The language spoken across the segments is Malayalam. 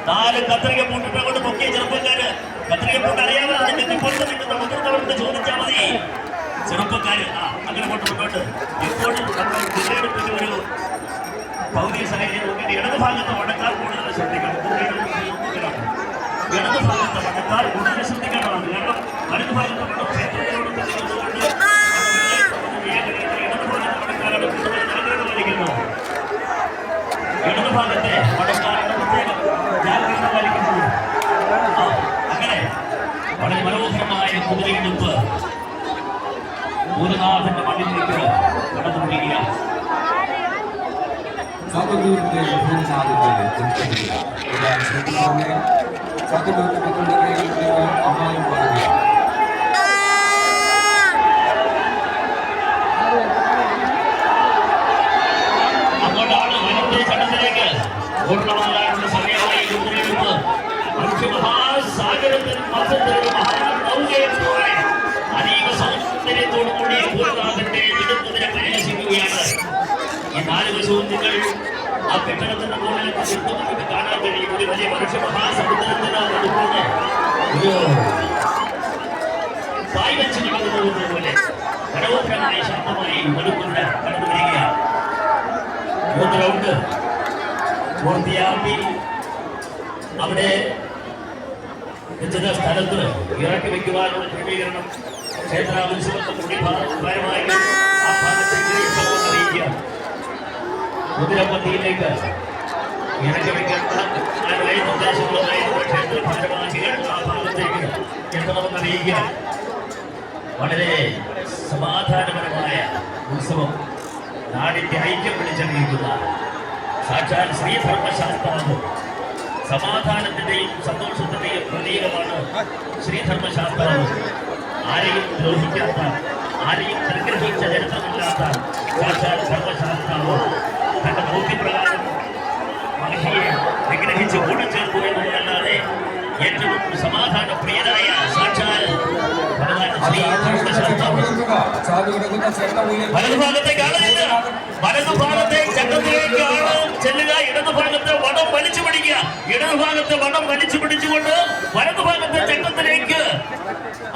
4 കത്രിക പൂട്ടിട്ട് അങ്ങോട്ട് പൊക്കിയ ചെറുപ്പക്കാര്. കത്രിക പൂട്ട് അറിയാവുന്ന ഇപ്പോഴത്തെ നിൽക്കുന്ന മുതിർന്നവർക്ക് ചോദിച്ചാൽ മതി. ചെറുപ്പക്കാര് അങ്ങനെ മുന്നോട്ട് ഇപ്പോഴും നമ്മൾ തിരഞ്ഞെടുപ്പിന് ഒരു ഭൗതിക സാഹചര്യം നോക്കിയിട്ട് ഇടതുഭാഗത്ത് വടക്കാർ കൂടുതൽ ശ്രദ്ധിക്കണം. ഇടതുഭാഗത്ത് വടക്കാർ കൂടുതൽ ശ്രദ്ധിക്കേണ്ടതാണ്. കാരണം വലതുഭാഗത്ത് വടം ക്ഷേത്രത്തിനോട് ഇടതുഭാഗത്ത് വടക്കാരാണ് കൂടുതൽ ജനങ്ങളോട് പാലിക്കുന്നത്. ഇടതുഭാഗത്തെ വടക്കാരുടെ പ്രത്യേകം ജാഗ്രത പാലിക്കുന്നത്. അങ്ങനെ വളരെ മനോഹരമായ കുതിരയെടുപ്പ് ഗുരുനാഥന്റെ മണ്ണിലേക്ക് കടന്നുപിടിക്കുകയാണ്. ചാത്തന്നൂരിന്റെ ചാത്തന്നൂരിന്റെ മക്കളുടെ കയ്യിൽ അമ്മാവും പറയുകയാണ്. അങ്ങോട്ടാണ് വനത്തെ ചട്ടത്തിലേക്ക് പൂർണ്ണമാകാനുള്ള സമയമായി കുതിരയെടുപ്പ്. മനുഷ്യമഹാസാഗരത്തിൽ മത്സരത്തിലൊരു മഹാനൗകയെപ്പോലെ അതീവ സൗന്ദര്യത്തോടുകൂടി ഗുരുനാഥന്റെ കുതിര പരിഹസിക്കുകയാണ്. ഈ 4 വശവും നിങ്ങൾ ആ കെട്ടിടത്തിന്റെ മുകളിൽ നമുക്ക് കാണാൻ കഴിയും. ഒരു വലിയ മനുഷ്യ മഹാസമുദ്രത്തിന് അതുപോലെ ഒരു പായ് വെച്ചിരിക്കുന്നത് പോലെ മനോഹരമായി ശാന്തമായി ഒരു കുതിര കടന്നു വരികയാണ്. 3 റൗണ്ട് പൂർത്തിയാക്കി അവിടെ നിശ്ചിത സ്ഥലത്ത് ഇറക്കി വയ്ക്കുവാനുള്ള ക്രമീകരണം ക്ഷേത്രോത്സവത്തെ കൂടി ഭാരമായി ആ ഭാഗത്തേക്ക് അറിയിക്കുക. കുതിരപ്പത്തിയിലേക്ക് ഇറക്കി വയ്ക്കേണ്ട നിർദ്ദേശങ്ങളുമായി ക്ഷേത്ര ഭാരവാഹികൾ ആ ഭാഗത്തേക്ക് എത്തണമെന്ന് അറിയിക്കുക. വളരെ സമാധാനപരമായ ഉത്സവം നാടിന്റെ ഐക്യം വിളിച്ചറിയിക്കുന്ന സാക്ഷാൽ ശ്രീധർമ്മശാസ്ത്രാവ്. സമാധാനത്തിന്റെയും സന്തോഷത്തിന്റെയും പ്രതീകമാണ് ശ്രീധർമ്മശാസ്ത്രാവ്. ആരെയും ദ്രോഹിക്കാത്ത, ആരെയും പരിഗ്രഹിച്ച ചരിത്രമില്ലാത്ത സാക്ഷാൽ ധർമ്മശാസ്ത്രാവ് തന്റെ ബോധ്യപ്രകാരം മഹിയെ വിഗ്രഹിച്ച് കൂടിച്ചേർക്കുക എന്നുള്ളതല്ലാതെ ഏറ്റവും സമാധാന പ്രിയനായ സാക്ഷാൽ ഭഗവാൻ ശ്രീ ധർമ്മശാസ്ത്രാവ് വലതുഭാഗത്തെ ചട്ടത്തിലേക്കാണ് ചെല്ലുക. ഇടതുഭാഗത്തെ വടം വലിച്ചു പിടിക്കുക. ഇടതുഭാഗത്തെ വടം വലിച്ചു പിടിച്ചുകൊണ്ട് വലതുഭാഗത്തെ ചട്ടത്തിലേക്ക്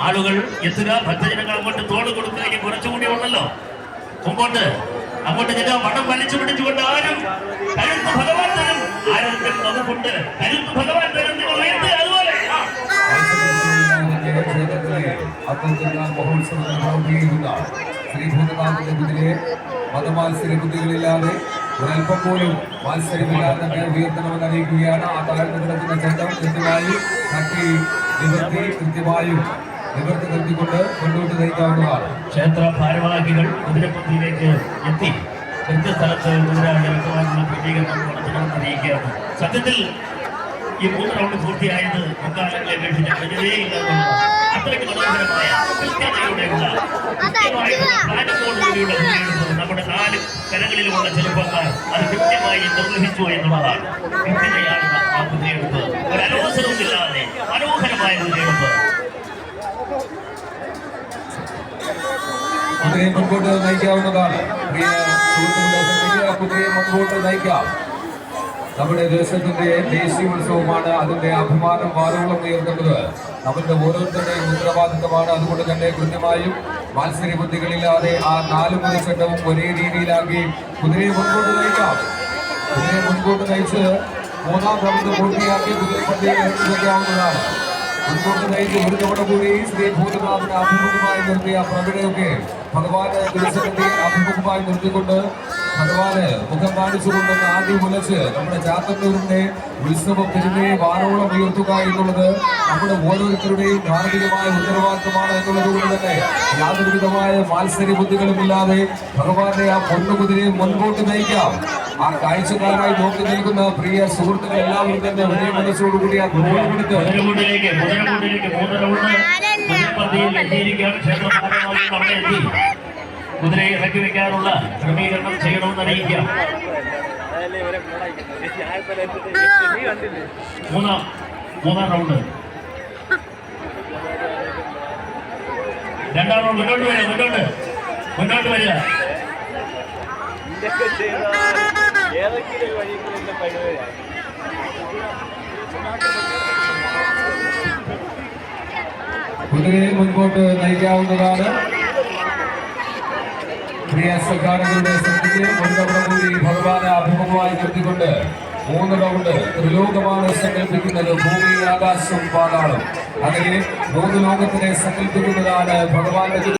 ആളുകൾ എത്തുക. ഭക്തജനങ്ങൾ അങ്ങോട്ട് തോട് കൊടുക്കുക. ഇനി കുറച്ചുകൂടി ഉള്ളല്ലോ മുമ്പോട്ട്. അങ്ങോട്ട് ചെല്ലുക. വടം വലിച്ചു പിടിച്ചുകൊണ്ട് ആരും കരുത്ത് ഭഗവാൻ തരും. ആരോഗ്യം നമുക്കുണ്ട്. കരുത്ത് ഭഗവാൻ തരും. നിങ്ങൾ ഉയർത്തുക. അതുപോലെ ശ്രീഭൂതനാഥന്റെ കുതിരയെ മതമാത്സര കുതിരകളില്ലാതെ ഒരൽപ്പം പോലും മത്സരമില്ലാതെ ഉയർത്തണമെന്ന് അറിയിക്കുകയാണ്. ആ താഴ്ന്നു കിടക്കുന്ന ചട്ടം കൃത്യമായി തട്ടി നിവർത്തി കൃത്യമായും നിവർത്തി നിർത്തിക്കൊണ്ട് മുന്നോട്ട് നയിക്കാവുന്നതാണ്. ക്ഷേത്ര ഭാരവാഹികൾ കുതിരപ്പത്തിയിലേക്ക് എത്തി കൃത്യസ്ഥലത്ത് കുതിര ഇറക്കുവാനുള്ള ക്രമീകരണം നടത്തണമെന്ന് അറിയിക്കുകയാണ്. സത്യത്തിൽ ഈ 3 റൗണ്ട് പൂർത്തിയായത് മുൻകാലങ്ങളെ അപേക്ഷിച്ച് കഴിഞ്ഞതേ ഇല്ലാന്നുള്ളത്. അത്രയ്ക്ക് മനോഹരമായ കൃത്യതയോടെയുള്ള പ്ലാനത്തോടുകൂടിയുള്ള കുതിരയെടുപ്പ് നമ്മുടെ 4 കരകളിലുമുള്ള ചെറുപ്പക്കാർ അത് കൃത്യമായി നിർവഹിച്ചു എന്നുള്ളതാണ്. കൃത്യതയാണ് ആ കുതിരയെടുപ്പ്. ഒരു അനവസരവുമില്ലാതെ മനോഹരമായ കുതിരയെടുപ്പ്. കുതിരയെ മുൻപോട്ട് നയിക്കാവുന്നതാണ്. പ്രിയ സുഹൃത്തുക്കളെ, കുതിരയെ മുൻപോട്ട് നയിക്കാം. നമ്മുടെ ദേശത്തിന്റെ ദേശീയോത്സവമാണ്. അതിന്റെ അഭിമാനം വാരോളം ഉയർത്തുന്നത് നമ്മുടെ ഓരോരുത്തരുടെയും ഉത്തരവാദിത്തമാണ്. അതുകൊണ്ട് തന്നെ കൃത്യമായും മത്സര ബുദ്ധികളില്ലാതെ ആ 4 മുറിച്ചട്ടവും ഒരേ രീതിയിലാക്കി കുതിരയെ മുൻപോട്ട് നയിക്കാം. കുതിരയെ മുൻപോട്ട് നയിച്ച് 3ാം റൗണ്ട് പൂർത്തിയാക്കി കുതിരപ്പന്തിയിൽ എത്തിക്കാവുന്നതാണ്. മുൻപോട്ട് നയിച്ച് ഒരു തവണ കൂടി ശ്രീ ഭൂതനാഥിനെ അഭിമുഖമായി നിർത്തിയ പ്രകടനമൊക്കെ ഭഗവാന്റെ ദിവസത്തിന്റെ അഭിമുഖമായി നിർത്തിക്കൊണ്ട് ഭഗവാന് മുഖം കാണിച്ചുകൊണ്ട് ആദ്യം ഉലച്ച് നമ്മുടെ ചാത്തന്നൂരിന്റെ ഉത്സവ പെരുമയെ വാരോളം ഉയർത്തുക എന്നുള്ളത് നമ്മുടെ ഓരോരുത്തരുടെയും ധാർമ്മികമായ ഉത്തരവാദിത്തമാണ് എന്നുള്ളത് കൊണ്ട് തന്നെ യാതൊരു വിധമായ മാത്സര്യ ബുദ്ധികളുമില്ലാതെ ഭഗവാന്റെ ആ പൊന്നുകുതിരയെ മുൻപോട്ട് നയിക്കാം. ആ കാഴ്ചക്കാരായി നോക്കി നിൽക്കുന്ന പ്രിയ സുഹൃത്തുക്കൾ എല്ലാവരും തന്നെ ഒരേ മനസ്സോടുകൂടി ആ ഗോൾമെടുത്ത് കുതിരയെ ഇറക്കി വെക്കാനുള്ള ക്രമീകരണം ചെയ്യണമെന്ന് അറിയിക്കാം. 3ാം റൗണ്ട് 2ാം റൗണ്ട് മുന്നോട്ട് വരിക. മുന്നോട്ട് വരിക. ഏതൊക്കെ വഴികളിൽ കുതിരയെ മുൻപോട്ട് നയിക്കാവുന്നതാണ്. പ്രിയ സഖാനങ്ങളുടെ ശ്രദ്ധയ്ക്ക് ഒരു തവണ കൂടി ഭഗവാനെ അഭിമുഖമായി നിർത്തിക്കൊണ്ട് 3 റൗണ്ട് ത്രിലോകമാണ് സങ്കല്പിക്കുന്നത്. ഭൂമി, ആകാശം, പാതാളം. അങ്ങനെ 3 ലോകത്തിനെ സങ്കല്പിക്കുന്നതാണ് ഭഗവാന്റെ